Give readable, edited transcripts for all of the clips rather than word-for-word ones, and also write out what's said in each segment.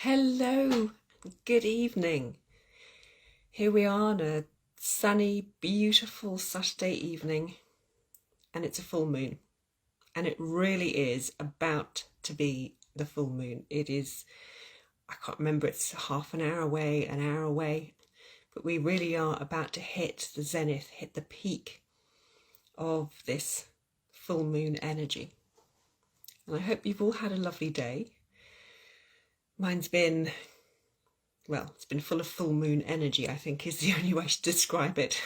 Hello, good evening. Here we are on a sunny, beautiful Saturday evening, and it's a full moon. And it really is about to be the full moon. It is, I can't remember, it's half an hour away, but we really are about to hit the zenith, hit the peak of this full moon energy. And I hope you've all had a lovely day. Mine's been, well, it's been full of full moon energy, I think is the only way to describe it.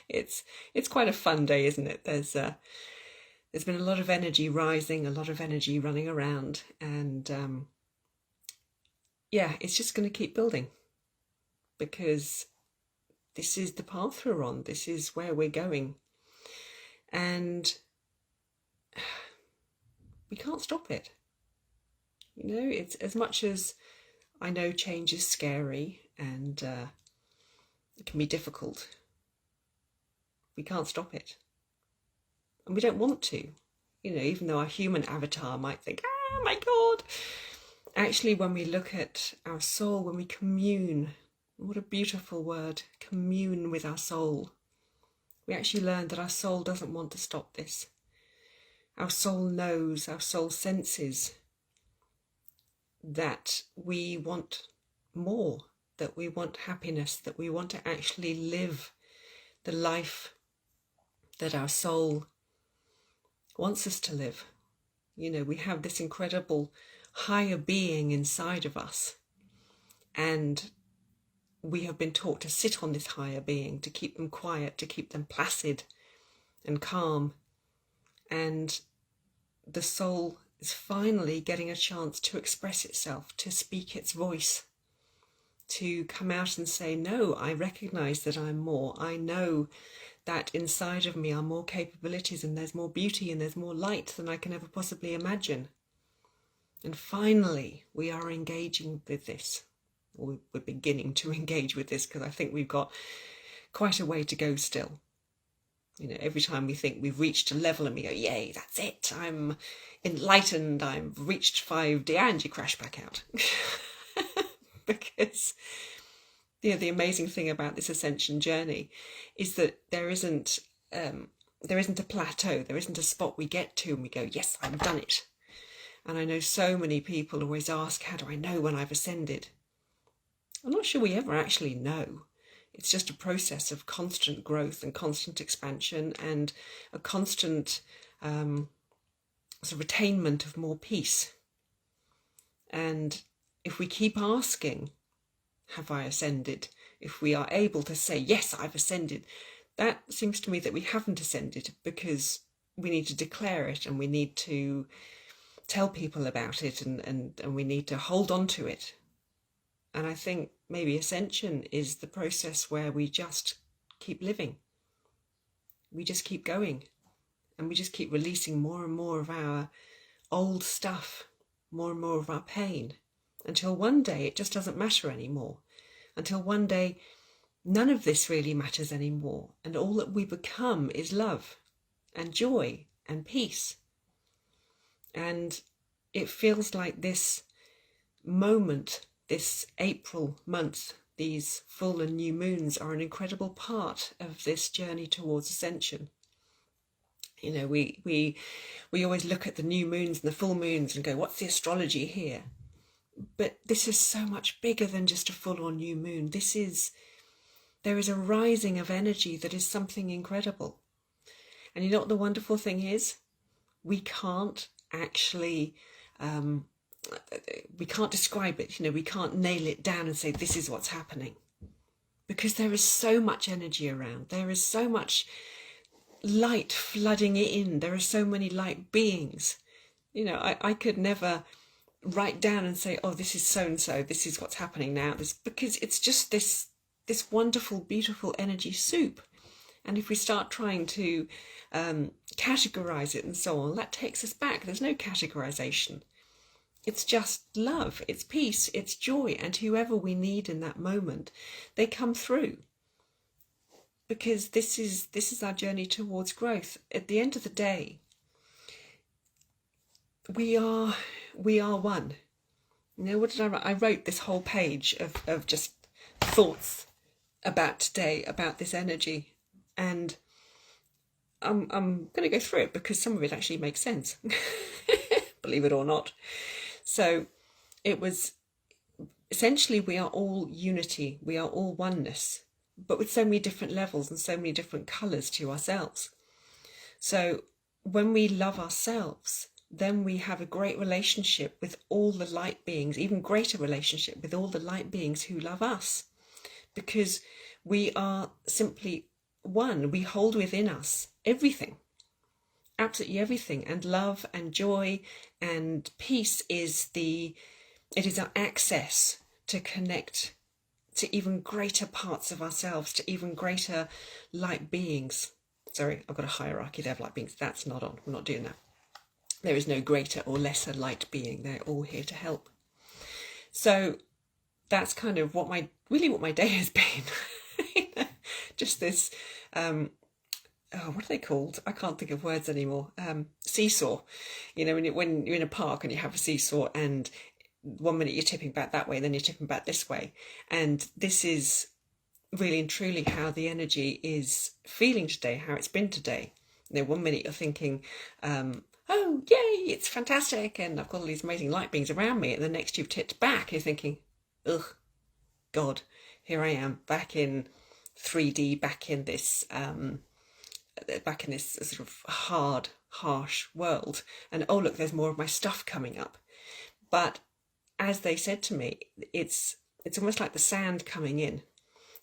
It's quite a fun day, isn't it? There's been a lot of energy rising, a lot of energy running around, and yeah, it's just going to keep building because this is the path we're on. This is where we're going, and we can't stop it. You know, it's as much as I know change is scary and it can be difficult. We can't stop it. And we don't want to. You know, even though our human avatar might think, oh my God. Actually, when we look at our soul, when we commune, what a beautiful word, commune with our soul, we actually learn that our soul doesn't want to stop this. Our soul knows, our soul senses that we want more, that we want happiness, that we want to actually live the life that our soul wants us to live. You know, we have this incredible higher being inside of us, and we have been taught to sit on this higher being, to keep them quiet, to keep them placid and calm. And the soul is finally getting a chance to express itself, to speak its voice, to come out and say, no, I recognize that I'm more. I know that inside of me are more capabilities, and there's more beauty, and there's more light than I can ever possibly imagine. And finally, we are engaging with this. We're beginning to engage with this, because I think we've got quite a way to go still. You know, every time we think we've reached a level and we go, yay, that's it, I'm enlightened, I've reached 5D, and you crash back out. Because, you know, the amazing thing about this ascension journey is that there isn't a plateau, there isn't a spot we get to and we go, yes, I've done it. And I know so many people always ask, how do I know when I've ascended? I'm not sure we ever actually know. It's just a process of constant growth and constant expansion and a constant sort of attainment of more peace. And if we keep asking, have I ascended? If we are able to say, yes, I've ascended, that seems to me that we haven't ascended, because we need to declare it and we need to tell people about it and we need to hold on to it. And I think maybe ascension is the process where we just keep living. We just keep going, and we just keep releasing more and more of our old stuff, more and more of our pain, until one day it just doesn't matter anymore. Until one day none of this really matters anymore, and all that we become is love and joy and peace. And it feels like this moment, this April month, these full and new moons are an incredible part of this journey towards ascension. You know, we always look at the new moons and the full moons and go, what's the astrology here? But this is so much bigger than just a full or new moon. There is a rising of energy that is something incredible. And you know what the wonderful thing is? We can't actually we can't describe it, you know, we can't nail it down and say this is what's happening, because there is so much energy around, there is so much light flooding in, there are so many light beings. You know, I could never write down and say, oh, this is so and so, this is what's happening now, because it's just this wonderful, beautiful energy soup. And if we start trying to categorize it and so on, that takes us back. There's no categorization. It's just love, it's peace, it's joy, and whoever we need in that moment, they come through. Because this is our journey towards growth. At the end of the day, we are one. You know, what did I write? I wrote this whole page of just thoughts about today, about this energy. And I'm going to go through it because some of it actually makes sense, believe it or not. So it was essentially, we are all unity, we are all oneness, but with so many different levels and so many different colours to ourselves. So when we love ourselves, then we have a great relationship with all the light beings, even greater relationship with all the light beings who love us, because we are simply one. We hold within us everything, absolutely everything, and love and joy and peace is our access to connect to even greater parts of ourselves, to even greater light beings. Sorry, I've got a hierarchy there of light beings. That's not on. We're not doing that. There is no greater or lesser light being. They're all here to help. So that's kind of what my day has been. Just this, what are they called? I can't think of words anymore. Seesaw. You know, when you're in a park and you have a seesaw, and 1 minute you're tipping back that way, then you're tipping back this way. And this is really and truly how the energy is feeling today, how it's been today. You know, 1 minute you're thinking, oh, yay, it's fantastic, and I've got all these amazing light beings around me. And the next you've tipped back, you're thinking, ugh, God, here I am back in 3D, back in this sort of hard, harsh world. And oh, look, there's more of my stuff coming up. But as they said to me, it's almost like the sand coming in,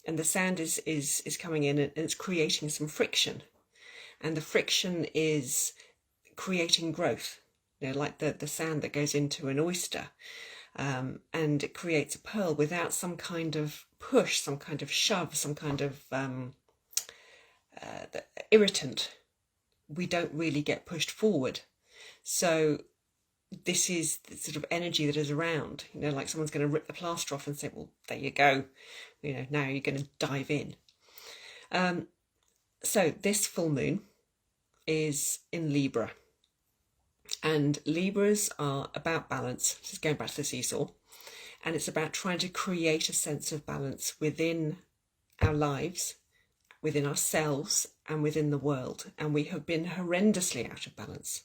and the sand is coming in and it's creating some friction, and the friction is creating growth. You know, like the sand that goes into an oyster, and it creates a pearl without some kind of push, some kind of shove, some kind of irritant. We don't really get pushed forward. So this is the sort of energy that is around, you know, like someone's going to rip the plaster off and say, well, there you go, you know, now you're going to dive in. So this full moon is in Libra, and Libras are about balance. This is going back to the seesaw, and it's about trying to create a sense of balance within our lives, within ourselves, and within the world. And we have been horrendously out of balance.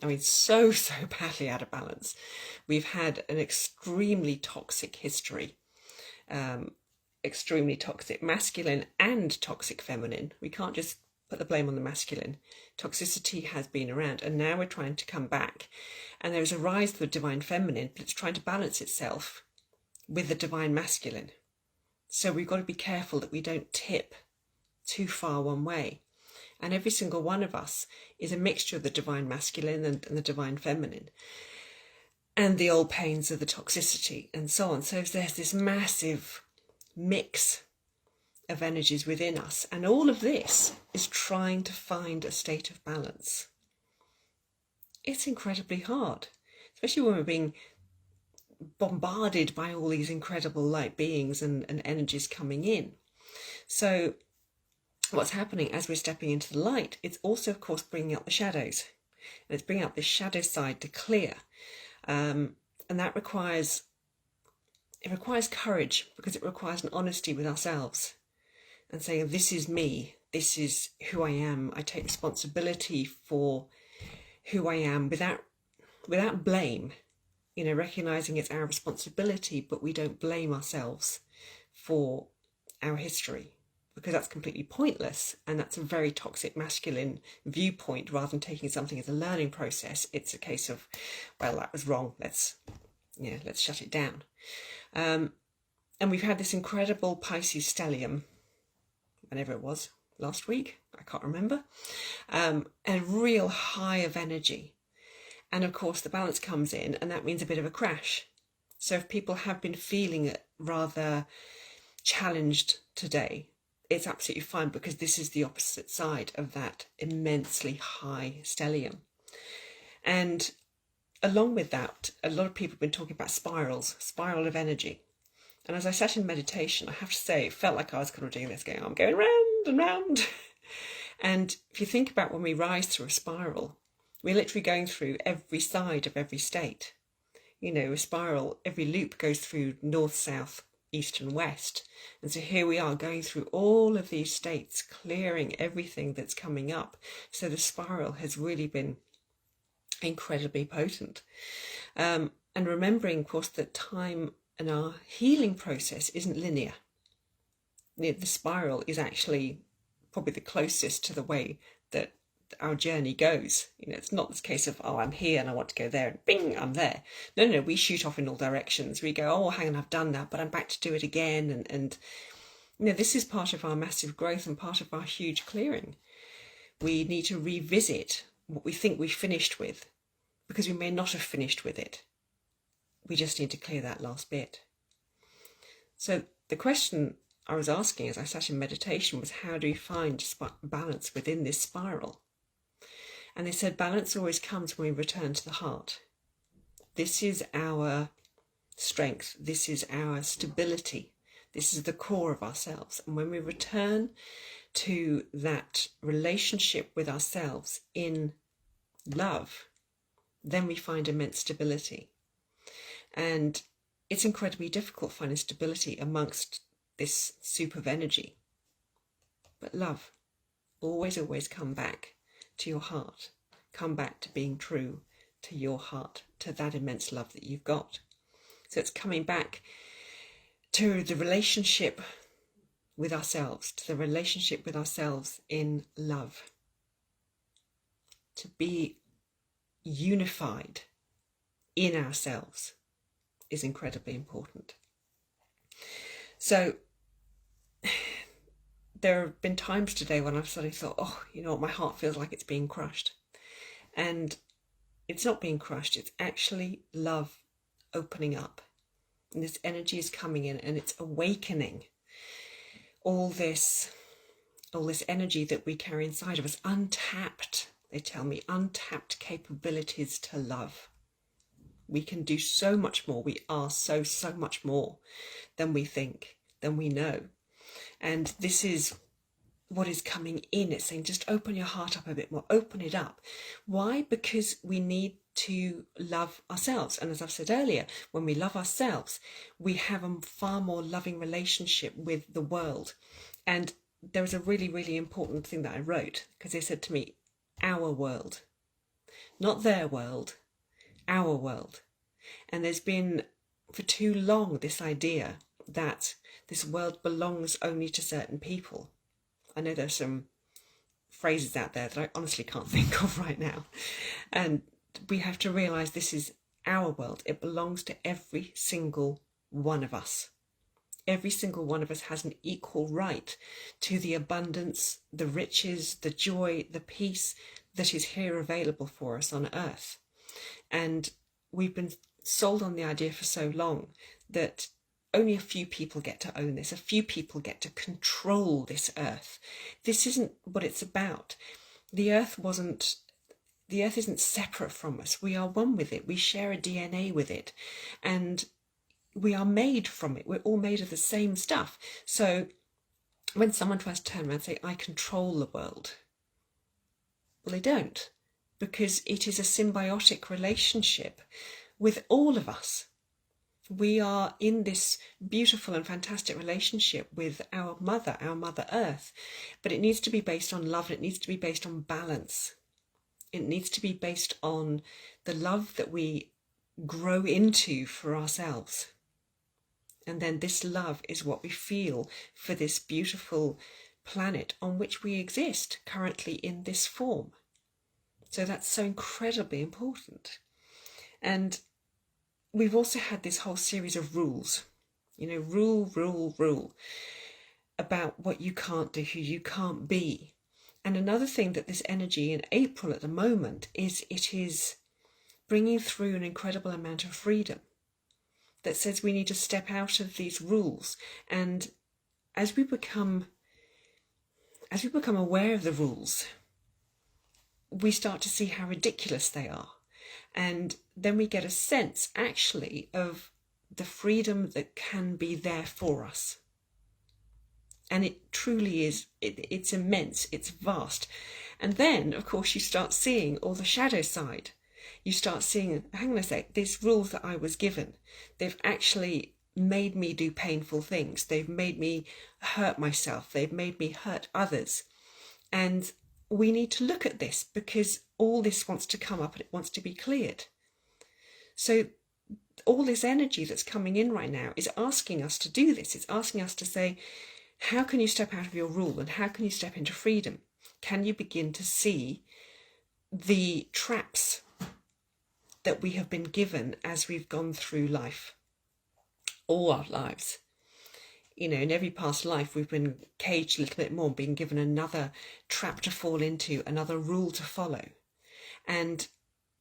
I mean, so badly out of balance. We've had an extremely toxic history, extremely toxic masculine and toxic feminine. We can't just put the blame on the masculine. Toxicity has been around, and now we're trying to come back. And there's a rise of the divine feminine, but it's trying to balance itself with the divine masculine. So we've got to be careful that we don't tip too far one way. And every single one of us is a mixture of the divine masculine and the divine feminine, and the old pains of the toxicity and so on. So there's this massive mix of energies within us. And all of this is trying to find a state of balance. It's incredibly hard, especially when we're being bombarded by all these incredible light beings and energies coming in. So what's happening as we're stepping into the light, it's also, of course, bringing up the shadows. And it's bringing up this shadow side to clear. And that requires courage, because it requires an honesty with ourselves and saying, this is me, this is who I am. I take responsibility for who I am without blame, you know, recognizing it's our responsibility, but we don't blame ourselves for our history, because that's completely pointless, and that's a very toxic masculine viewpoint. Rather than taking something as a learning process, it's a case of, well, that was wrong, let's shut it down. And we've had this incredible Pisces stellium, whenever it was, last week, I can't remember, a real high of energy. And of course the balance comes in, and that means a bit of a crash. So if people have been feeling rather challenged today, it's absolutely fine, because this is the opposite side of that immensely high stellium. And along with that, a lot of people have been talking about spiral of energy. And as I sat in meditation, I have to say, it felt like I was kind of doing this, I'm going round and round. And if you think about when we rise through a spiral, we're literally going through every side of every state. You know, a spiral, every loop goes through north, south, east and west. And so here we are going through all of these states, clearing everything that's coming up. So the spiral has really been incredibly potent. And remembering, of course, that time and our healing process isn't linear. The spiral is actually probably the closest to the way that our journey goes. You know, it's not this case of, oh, I'm here and I want to go there and bing, I'm there. No, we shoot off in all directions. We go, oh, hang on, I've done that, but I'm back to do it again. And you know, this is part of our massive growth and part of our huge clearing. We need to revisit what we think we finished with, because we may not have finished with it. We just need to clear that last bit. So the question I was asking as I sat in meditation was, how do we find balance within this spiral? And they said balance always comes when we return to the heart. This is our strength. This is our stability. This is the core of ourselves. And when we return to that relationship with ourselves in love, then we find immense stability. And it's incredibly difficult finding stability amongst this soup of energy. But love, always come back to your heart. Come back to being true to your heart, to that immense love that you've got. So it's coming back to the relationship with ourselves, to the relationship with ourselves in love. To be unified in ourselves is incredibly important. So there have been times today when I've suddenly thought, oh, you know what, my heart feels like it's being crushed. And it's not being crushed, it's actually love opening up. And this energy is coming in and it's awakening all this energy that we carry inside of us, untapped, they tell me, untapped capabilities to love. We can do so much more. We are so much more than we think, than we know. And this is what is coming in. It's saying, just open your heart up a bit more, open it up. Why? Because we need to love ourselves. And as I've said earlier, when we love ourselves, we have a far more loving relationship with the world. And there was a really important thing that I wrote, because they said to me, our world, not their world, our world. And there's been for too long this idea that this world belongs only to certain people. I know there's some phrases out there that I honestly can't think of right now. And we have to realise this is our world. It belongs to every single one of us. Every single one of us has an equal right to the abundance, the riches, the joy, the peace that is here available for us on earth. And we've been sold on the idea for so long that only a few people get to own this. A few people get to control this earth. This isn't what it's about. The earth isn't separate from us. We are one with it. We share a DNA with it. And we are made from it. We're all made of the same stuff. So when someone tries to turn around and say, I control the world, well, they don't, because it is a symbiotic relationship with all of us. We are in this beautiful and fantastic relationship with our Mother Earth, but it needs to be based on love, and it needs to be based on balance. It needs to be based on the love that we grow into for ourselves. And then this love is what we feel for this beautiful planet on which we exist currently in this form. So that's so incredibly important. And we've also had this whole series of rules, rule about what you can't do, who you can't be. And another thing that this energy in April at the moment is, it is bringing through an incredible amount of freedom that says we need to step out of these rules. And as we become aware of the rules, we start to see how ridiculous they are. And then we get a sense, actually, of the freedom that can be there for us. And it truly is, it's immense, it's vast. And then, of course, you start seeing all the shadow side. you start seeing, hang on a sec, these rules that I was given, they've actually made me do painful things. They've made me hurt myself. They've made me hurt others. And we need to look at this because all this wants to come up and it wants to be cleared. So all this energy that's coming in right now is asking us to do this. It's asking us to say, how can you step out of your rule and how can you step into freedom? Can you begin to see the traps that we have been given as we've gone through life, all our lives? You know, in every past life, we've been caged a little bit more, being given another trap to fall into, another rule to follow. And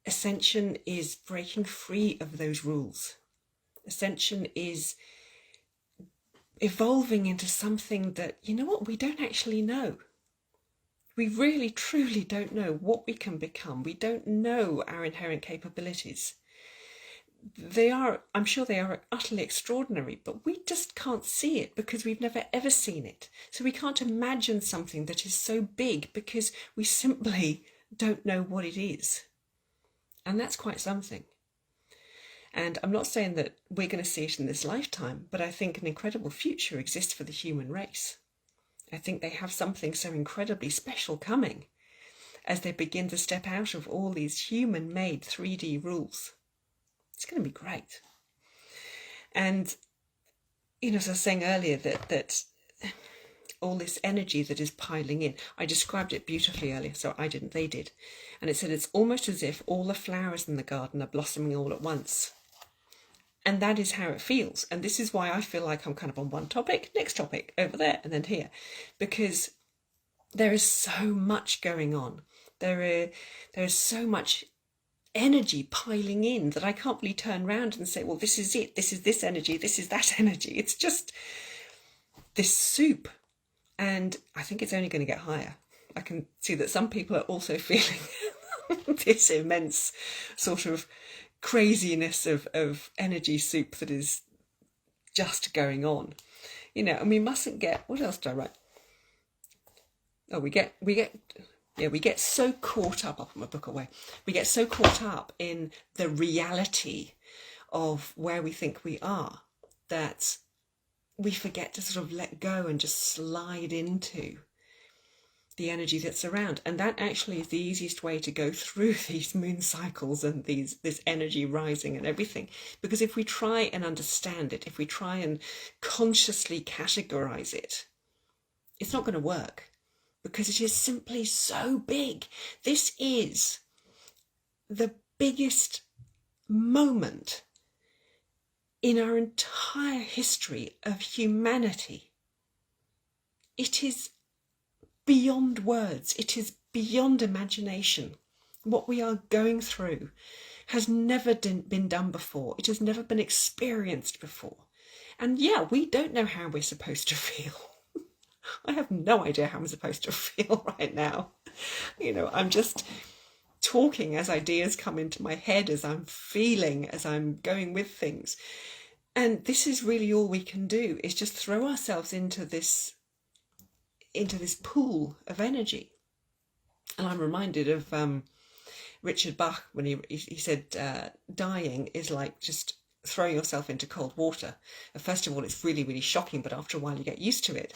ascension is breaking free of those rules. Ascension is evolving into something that, you know what, we don't actually know. We really, truly don't know what we can become. We don't know our inherent capabilities. I'm sure they are utterly extraordinary, but we just can't see it because we've never ever seen it. So we can't imagine something that is so big because we simply don't know what it is. And that's quite something. And I'm not saying that we're going to see it in this lifetime, but I think an incredible future exists for the human race. I think they have something so incredibly special coming as they begin to step out of all these human-made 3D rules. It's going to be great. And, you know, as I was saying earlier, that all this energy that is piling in, I described it beautifully earlier, so I didn't, they did. And it said it's almost as if all the flowers in the garden are blossoming all at once. And that is how it feels. And this is why I feel like I'm kind of on one topic, next topic, over there, and then here. Because there is so much going on. There is so much energy piling in that I can't really turn around and say, well, this is it, this is this energy, this is that energy. It's just this soup. And I think it's only going to get higher. I can see that some people are also feeling this immense sort of craziness of energy soup that is just going on. You know, and we mustn't get, what else did I write? Oh, we get so caught up, I'll put my book away, we get so caught up in the reality of where we think we are that we forget to sort of let go and just slide into the energy that's around. And that actually is the easiest way to go through these moon cycles and this energy rising and everything. Because if we try and understand it, if we try and consciously categorize it, it's not going to work. Because it is simply so big. This is the biggest moment in our entire history of humanity. It is beyond words. It is beyond imagination. What we are going through has never been done before. It has never been experienced before. And yeah, we don't know how we're supposed to feel. I have no idea how I'm supposed to feel right now. You know, I'm just talking as ideas come into my head, as I'm feeling, as I'm going with things. And this is really all we can do, is just throw ourselves into this pool of energy. And I'm reminded of Richard Bach when he said dying is like just throwing yourself into cold water. First of all, it's really, really shocking, but after a while you get used to it.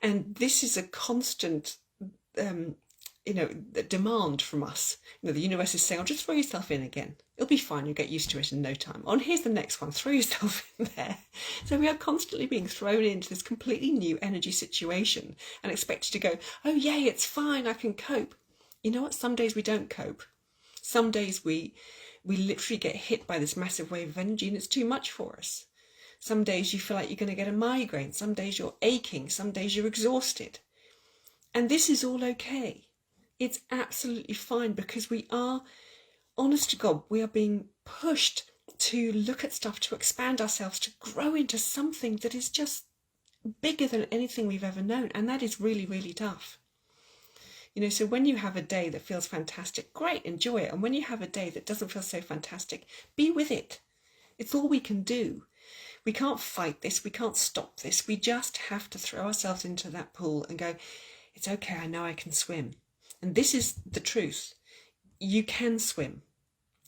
And this is a constant, demand from us. You know, the universe is saying, "Oh, just throw yourself in again. It'll be fine. You'll get used to it in no time. Oh, and here's the next one. Throw yourself in there." So we are constantly being thrown into this completely new energy situation and expected to go, "Oh, yay, it's fine. I can cope." You know what? Some days we don't cope. Some days we literally get hit by this massive wave of energy and it's too much for us. Some days you feel like you're going to get a migraine. Some days you're aching. Some days you're exhausted. And this is all okay. It's absolutely fine because we are, honest to God, we are being pushed to look at stuff, to expand ourselves, to grow into something that is just bigger than anything we've ever known. And that is really, really tough. You know, so when you have a day that feels fantastic, great, enjoy it. And when you have a day that doesn't feel so fantastic, be with it. It's all we can do. We can't fight this. We can't stop this. We just have to throw ourselves into that pool and go, it's okay, I know I can swim. And this is the truth. You can swim.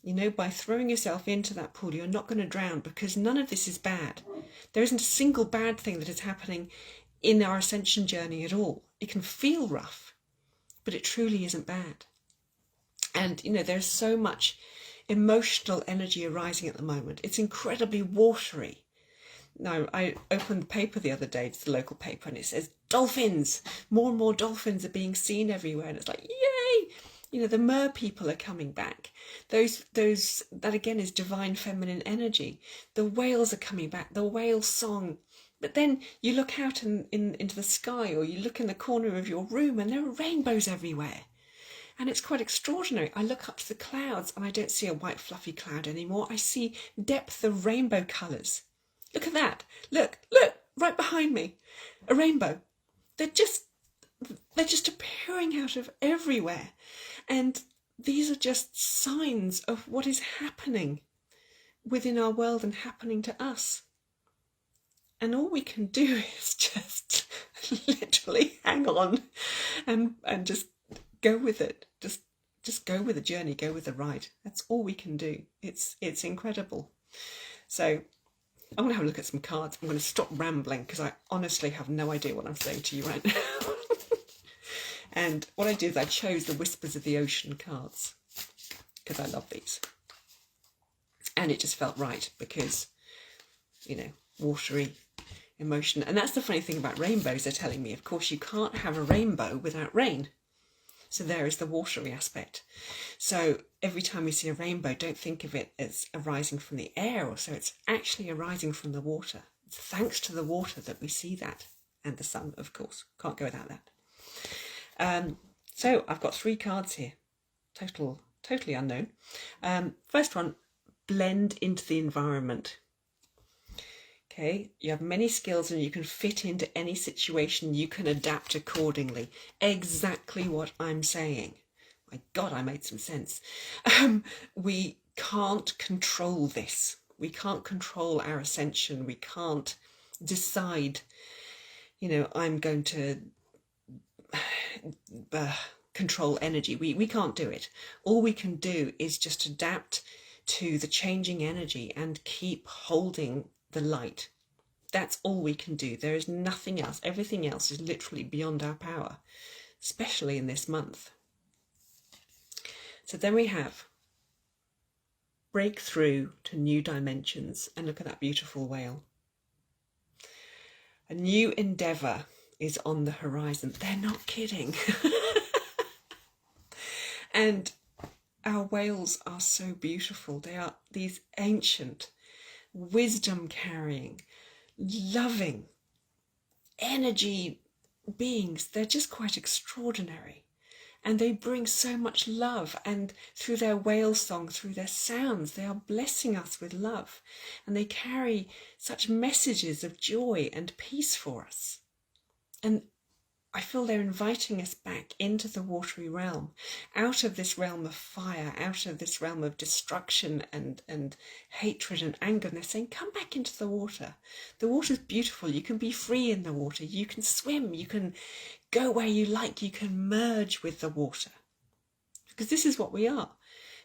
You know, by throwing yourself into that pool, you're not going to drown, because none of this is bad. There isn't a single bad thing that is happening in our ascension journey at all. It can feel rough, but it truly isn't bad. And, you know, there's so much emotional energy arising at the moment. It's incredibly watery. Now, I opened the paper the other day, it's the local paper, and it says dolphins. More and more dolphins are being seen everywhere. And it's like, yay! You know, the mer people are coming back. That again is divine feminine energy. The whales are coming back, the whale song. But then you look out into the sky, or you look in the corner of your room, and there are rainbows everywhere. And it's quite extraordinary. I look up to the clouds and I don't see a white fluffy cloud anymore. I see depth of rainbow colours. Look at that. Look, right behind me. A rainbow. They're just appearing out of everywhere. And these are just signs of what is happening within our world and happening to us. And all we can do is just literally hang on and just go with it. Just go with the journey, go with the ride. That's all we can do. It's incredible. So I'm going to have a look at some cards. I'm going to stop rambling because I honestly have no idea what I'm saying to you right now. And what I did is I chose the Whispers of the Ocean cards because I love these. And it just felt right because, you know, watery emotion. And that's the funny thing about rainbows, they're telling me. Of course, you can't have a rainbow without rain. So there is the watery aspect. So every time we see a rainbow, don't think of it as arising from the air or so. It's actually arising from the water. It's thanks to the water that we see that. And the sun, of course. Can't go without that. So I've got 3 cards here. Totally unknown. First one, blend into the environment. Okay, you have many skills and you can fit into any situation. You can adapt accordingly. Exactly what I'm saying. My God, I made some sense. We can't control this. We can't control our ascension. We can't decide, you know, I'm going to control energy. We can't do it. All we can do is just adapt to the changing energy and keep holding the light. That's all we can do. There is nothing else. Everything else is literally beyond our power, especially in this month. So then we have breakthrough to new dimensions. And look at that beautiful whale. A new endeavour is on the horizon. They're not kidding. And our whales are so beautiful. They are these ancient, wisdom-carrying, loving, energy beings. They're just quite extraordinary. And they bring so much love. And through their whale song, through their sounds, they are blessing us with love. And they carry such messages of joy and peace for us. And I feel they're inviting us back into the watery realm, out of this realm of fire, out of this realm of destruction and hatred and anger. And they're saying, come back into the water. The water's beautiful. You can be free in the water. You can swim. You can go where you like. You can merge with the water. Because this is what we are.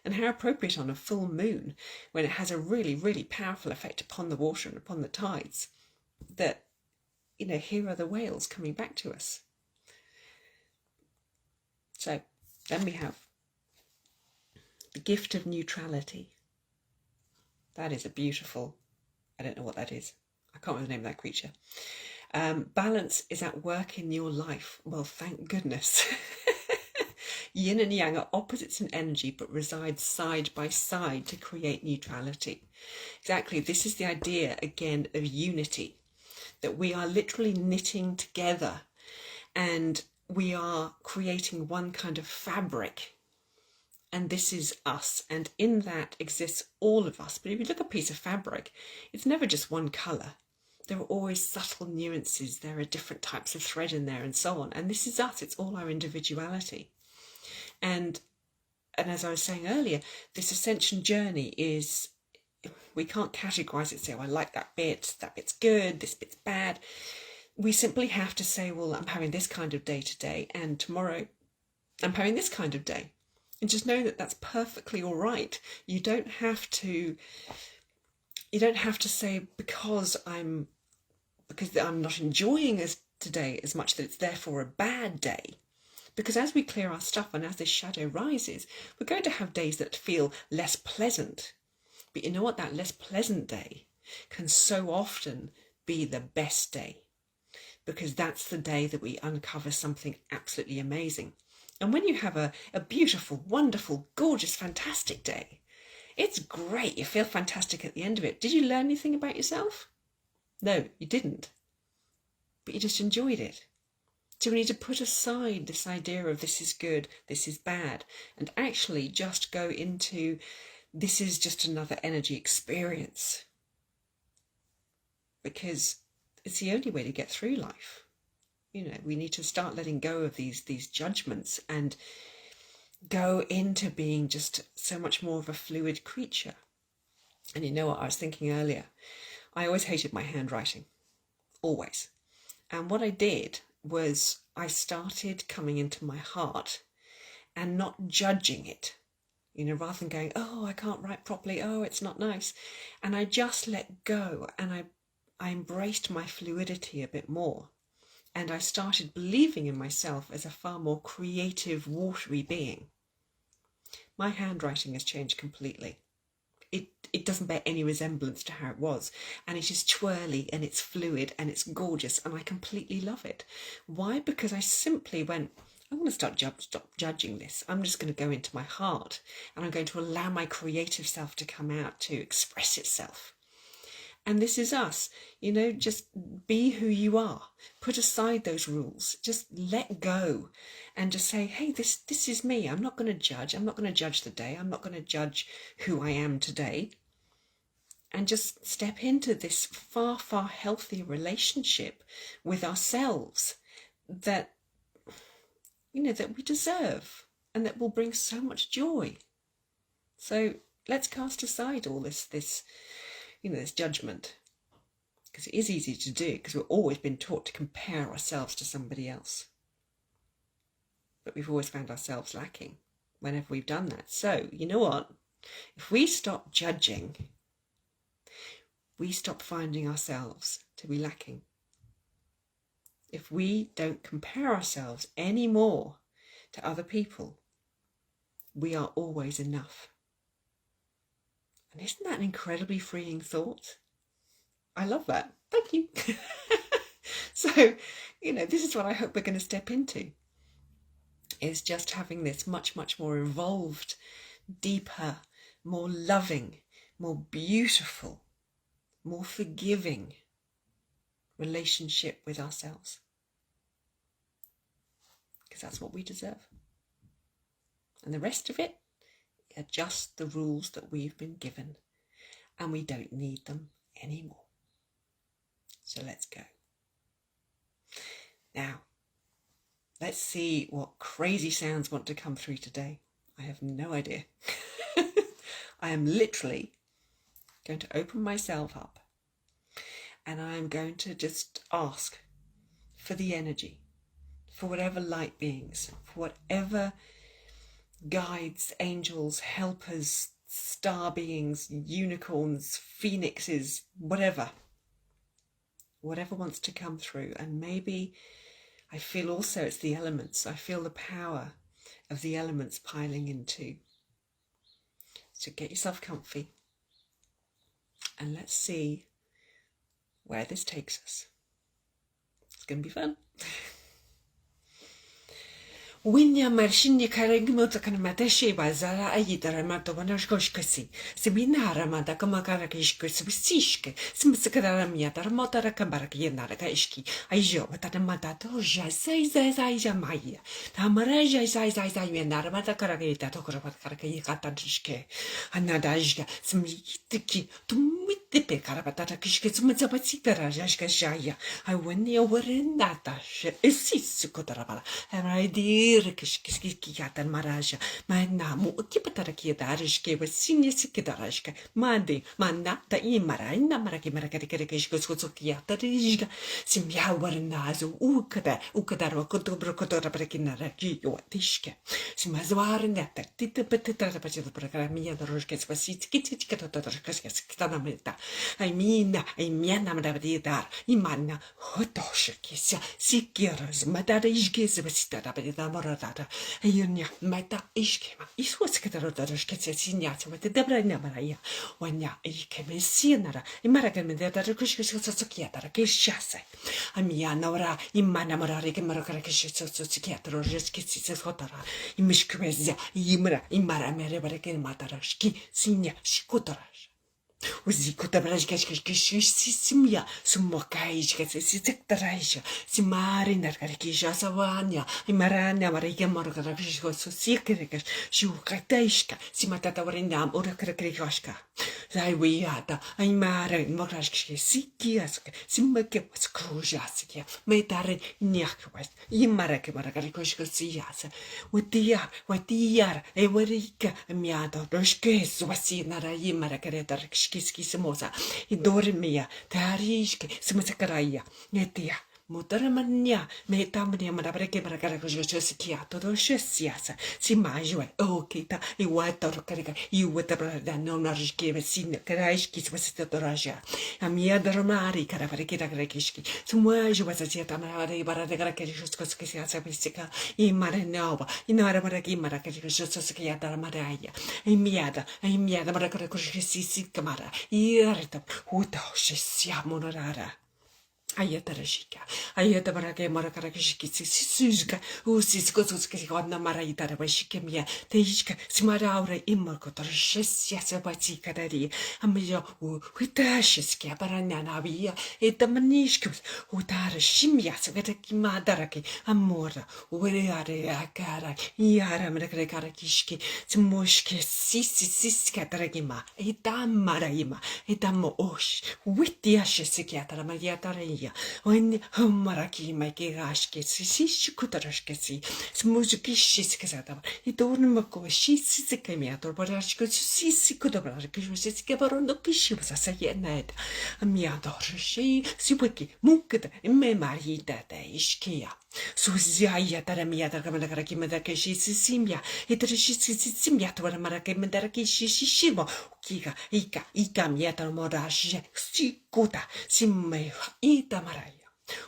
And how appropriate on a full moon, when it has a really, really powerful effect upon the water and upon the tides, that, you know, here are the whales coming back to us. So then we have the gift of neutrality. That is a beautiful, I don't know what that is. I can't remember the name of that creature. Balance is at work in your life. Well, thank goodness. Yin and yang are opposites in energy, but reside side by side to create neutrality. Exactly. This is the idea, again, of unity. That we are literally knitting together and we are creating one kind of fabric, and this is us, and in that exists all of us. But if you look at a piece of fabric, it's never just one colour. There are always subtle nuances, there are different types of thread in there and so on, and this is us, it's all our individuality. And as I was saying earlier, this ascension journey is, we can't categorise it, say, oh, I like that bit's good, this bit's bad. We simply have to say, well, I'm having this kind of day today, and tomorrow I'm having this kind of day. And just know that that's perfectly all right. You don't have to say because I'm not enjoying today as much that it's therefore a bad day. Because as we clear our stuff and as this shadow rises, we're going to have days that feel less pleasant. But you know what? That less pleasant day can so often be the best day, because that's the day that we uncover something absolutely amazing. And when you have a beautiful, wonderful, gorgeous, fantastic day, it's great. You feel fantastic at the end of it. Did you learn anything about yourself? No, you didn't. But you just enjoyed it. So we need to put aside this idea of this is good, this is bad, and actually just go into this is just another energy experience. Because it's the only way to get through life. We need to start letting go of these judgments and go into being just so much more of a fluid creature. And you know what, I was thinking earlier, I always hated my handwriting. Always. And what I did was I started coming into my heart and not judging it, rather than going, oh, I can't write properly, oh, it's not nice. And I just let go, and I embraced my fluidity a bit more. And I started believing in myself as a far more creative, watery being. My handwriting has changed completely. It doesn't bear any resemblance to how it was, and it is twirly and it's fluid and it's gorgeous, and I completely love it. Why? Because I simply went, I want to stop judging this. I'm just going to go into my heart, and I'm going to allow my creative self to come out, to express itself. And this is us, just be who you are. Put aside those rules. Just let go and just say, hey, this is me. I'm not going to judge. I'm not going to judge the day. I'm not going to judge who I am today. And just step into this far, far healthier relationship with ourselves that, that we deserve and that will bring so much joy. So let's cast aside all this judgment, because it is easy to do, because we've always been taught to compare ourselves to somebody else. But we've always found ourselves lacking whenever we've done that. So, you know what? If we stop judging, we stop finding ourselves to be lacking. If we don't compare ourselves anymore to other people, we are always enough. And isn't that an incredibly freeing thought? I love that. Thank you. So, this is what I hope we're going to step into, is just having this much, much more evolved, deeper, more loving, more beautiful, more forgiving relationship with ourselves. Because that's what we deserve. And the rest of it are just the rules that we've been given, and we don't need them anymore. So let's go. Now, let's see what crazy sounds want to come through today. I have no idea. I am literally going to open myself up, and I'm going to just ask for the energy, for whatever light beings, for whatever guides, angels, helpers, star beings, unicorns, phoenixes, whatever wants to come through. And maybe I feel also it's the elements. I feel the power of the elements piling in too. So get yourself comfy, and let's see where this takes us. It's going to be fun. Winya marshinya karagmota kanamadeshi bazara ayidara matowanashkoshkasi. Seminara madakamakarakish swisishke. Simsakaramia darmotara kambarakyanarakaishki. Aijo, Tatamatato, Jazai Maya. Tamaraja Zai Yanaramatakarakita Tokorapakarakayatatishke. Anadajka, Smithiki, Tumitipe Karapatakishke, Sumitsapatsikara, Jashka Jaya. I went near Warendata, Sisikotarabala, and I did. kishkatan maraja, manamu, kipatarakia darishke, with senior sikidarashka, mandi, manna, the imarina, maraki marakarikiskokia, that is Simyawarnazu, Ukadaro, Kotobrokotora Brekinaraki, or Tishke, Simazwarinetta, Tita Petita, the Programmia, the Roskets, Kitanamelta. I mean, Mianamada, Imana, Hotoshakis, Sikiras, Madarishkis, Vestata, Morata, Ayunia, Mata Ishkema, Iswaskataroskets, Signat, with the Debra Namaria, when ya came Sienara, Imarakan, the Kushkiata, Kishase. Amianora, Imanamara, Marakakiatro, Jeskis, Hotara, Imishkrezia, Imra, Imara, Merevarekin Matarashki, Sinia, Shikotaraj. Simia, Sumokaiska, Sitaktarisha, Simari, Narkakisha, Savania, Imarana, Marika Morakakisko, Sikirikas, Shukataiska, Simatatarinam, Urakakashka. Zaiwiata, Imara, Morashki, Sikiaska, Simake was Krujasikia, Metare Niakwest, Imaraka Marakakishko Sias, with the yar, Ewerika, Miata, Roshkes, Wasinara, Imaraka. Skismosa, Idormia, Tarishke, Smusakaraya, Netia, Mutaramania, Metamania, Marabreke, Maracaracosia, Todosias, Simajua, O Kita, Iwata, Carica, you with the brother, no Narishke, Sina, Karashkis was the Toraja, Amia Dramari, Carabareka, Grekishki, Sumuaj was a Ziatamari, Baradagarakishkosia, Pistica, Imaranova, Inaramaki, Maracashia, Maraya, Imiada, Maracaracosia, Camara, Irta, Utoshia Monarara. Ayatarashika, Ayatabaraka Marakarashiki, Suzuka, Usiskoski on the Maraita, Shikemia, Teishka, Simaraura, Immercotorshia, Sabati Kadari, Amayo, Hutashiska, Baranavia, Etamanishkus, Utara Shimia, Sagataki Madaraki, Amora, Ureare Akara, Yara Marakarakishki, Smoshke, Siska Dragima, Etamaraima, Etamo Osh, Witiashisikiatra Mariataria. When Homaraki Makirashki, Sishikutarashkesi, Smuzukishискazata, Idormako, Shisikamiator, Barashko, Sisikudabaraki, Kishi was a sayaned, a miador, she, Siwiki, Mukata, Memarita, Ishkia. Suzia Taramia, Kamaraki, Madakashi, Simia, Simia, to Maraki, Madaraki, Shishimo, Kika, Ika, Miata, Morash, Sikuta, Simme, Ita Maraya.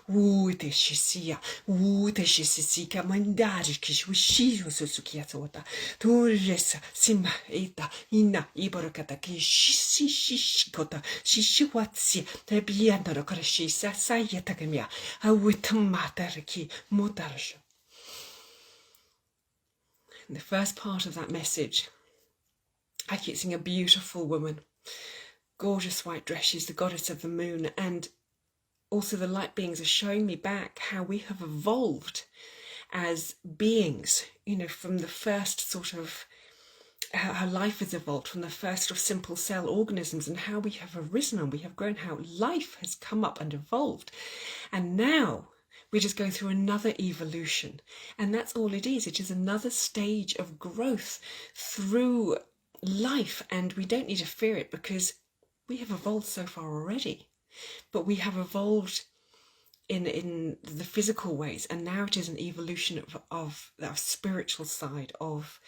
Uteshisia, Mandarikish, Wishizo Sukiatota, Turesa, Sima, Eta, Ina, Iborokataki, Shishikota, Shishiwatsi, Tabianda Karashisa, Sayatakamia, Awitamataraki, Motarja. The first part of that message, I keep seeing a beautiful woman, gorgeous white dress, she's the goddess of the moon, and also the light beings are showing me back how we have evolved as beings, from the first sort of, how life has evolved from the first sort of simple cell organisms, and how we have arisen and we have grown, how life has come up and evolved. And now we're just going through another evolution. And that's all it is. It is another stage of growth through life. And we don't need to fear it because we have evolved so far already. But we have evolved in the physical ways, and now it is an evolution of the spiritual side, of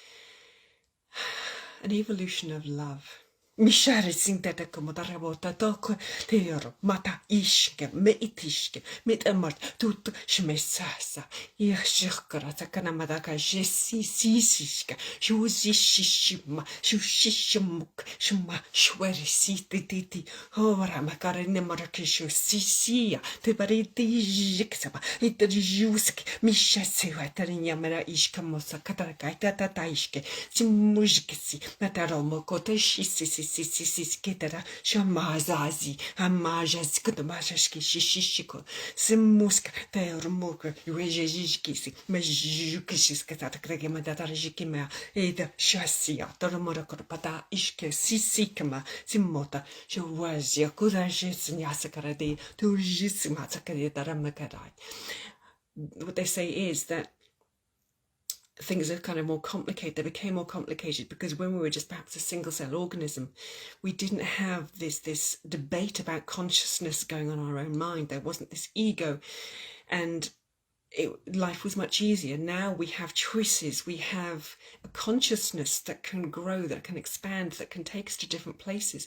an evolution of love. Mishari sintete como darabota toko teoro mata ishke me itishke mit amart tut shmesasa yashkara takana madaka jesi sisishka shuzishishima shushishimuk shma shweri sititi ora makarine marakishu sisia te bariti jiksaba itjuski mishase watarinya mara ishka mosa katarakaita tataishke simujkisi mataromo kote shisi Kitara, Shamazazi, Amajas, Kudamashki, Shishiko, Simuska, Teormuka, Rejikisi, Majukis, Katakregima, Datarjikima, Eda Shasia, Tormorakorpata, Ishke, Sisikama, Simota, Shawazia, Kudajes, Yasakarade, Turjisima, Sakari, Daramakarai. What they say is that things are kind of more complicated. They became more complicated because when we were just perhaps a single cell organism, we didn't have this debate about consciousness going on in our own mind. There wasn't this ego, and life was much easier. Now we have choices, we have a consciousness that can grow, that can expand, that can take us to different places.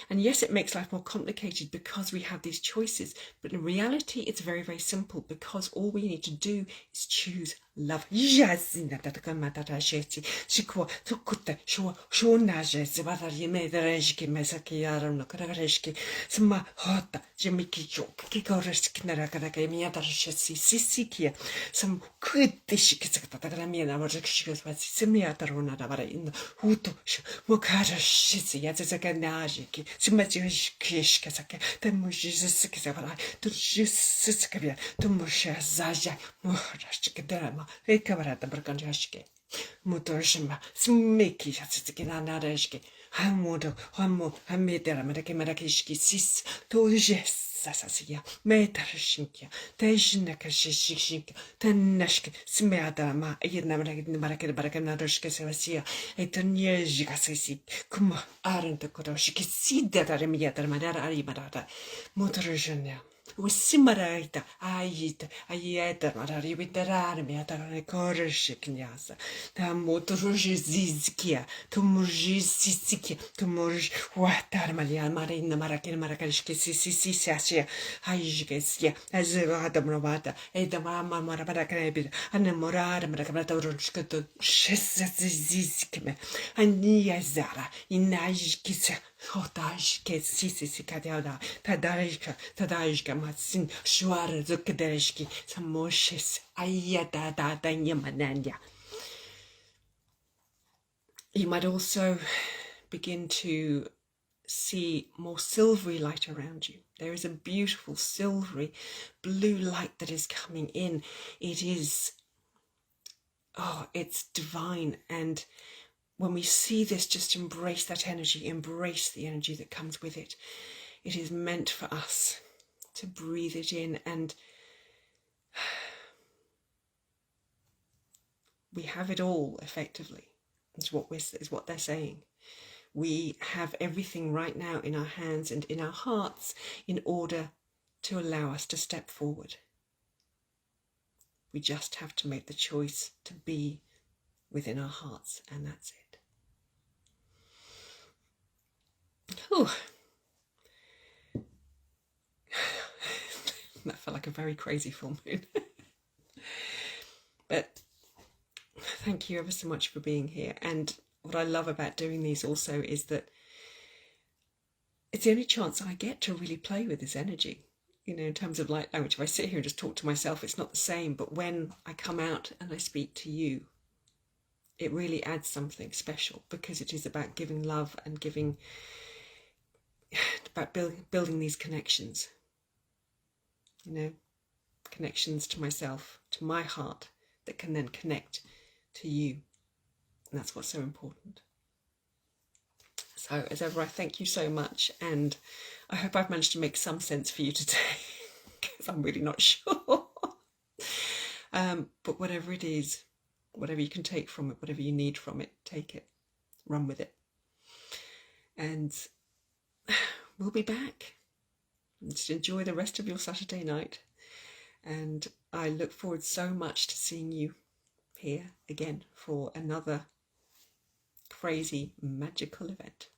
And yes, it makes life more complicated because we have these choices, but in reality it's very, very simple, because all we need to do is choose love. Some kutishikatagramina Simia Davara in the Hutu Mukara Shitsi Yazakanajiki Simajishkasaka the Mushizakavara to Jusikavia to Musha Zaja Muhashikadrama Rekavara the Brakanjashke Mutoshima Smiki Yatsikanarashke Hamodo Hamo Hamidera Madakimadakishki Sis Tojes Sasasia, Metarshinkia, Tashinakashishika, Tanashka, Smeadama, Yednamaraka Barakanadashka Sevasia, Etanyajikasisi, Kuma, Arent Kodoshiki, Sida Remiata Madara Arimarata, Motorjana. Simaraita, Ayit, Ayeta, Marari with the Armiata, Recorshiknyasa, Tamotorjizkia, Tumurjisikia, Tumurj, Watarmalia, Marina Marakin Marakashki, Sissia, Hajikesia, as Adam Rovata, Edamama Marabarakabit, and the Morada Marakabata Rushka, Shesizikime, and Niazara, in Najkisa. Hotashke sisi kadiada tadajka matsin shwara zukadeshki samoshes ayada da mananya. You might also begin to see more silvery light around you. There is a beautiful silvery blue light that is coming in. It is, it's divine. And when we see this, just embrace that energy, embrace the energy that comes with it. It is meant for us to breathe it in, and we have it all effectively, is what they're saying. We have everything right now in our hands and in our hearts in order to allow us to step forward. We just have to make the choice to be within our hearts, and that's it. Oh, that felt like a very crazy full moon. But thank you ever so much for being here. And what I love about doing these also is that it's the only chance I get to really play with this energy. You know, in terms of light language, if I sit here and just talk to myself, it's not the same. But when I come out and I speak to you, it really adds something special, because it is about giving love and giving, about building these connections, you know, connections to myself, to my heart, that can then connect to you. And that's what's so important. So as ever, I thank you so much, and I hope I've managed to make some sense for you today, because I'm really not sure. But whatever it is, whatever you can take from it, whatever you need from it, take it, run with it. And we'll be back. Just enjoy the rest of your Saturday night. And I look forward so much to seeing you here again for another crazy, magical event.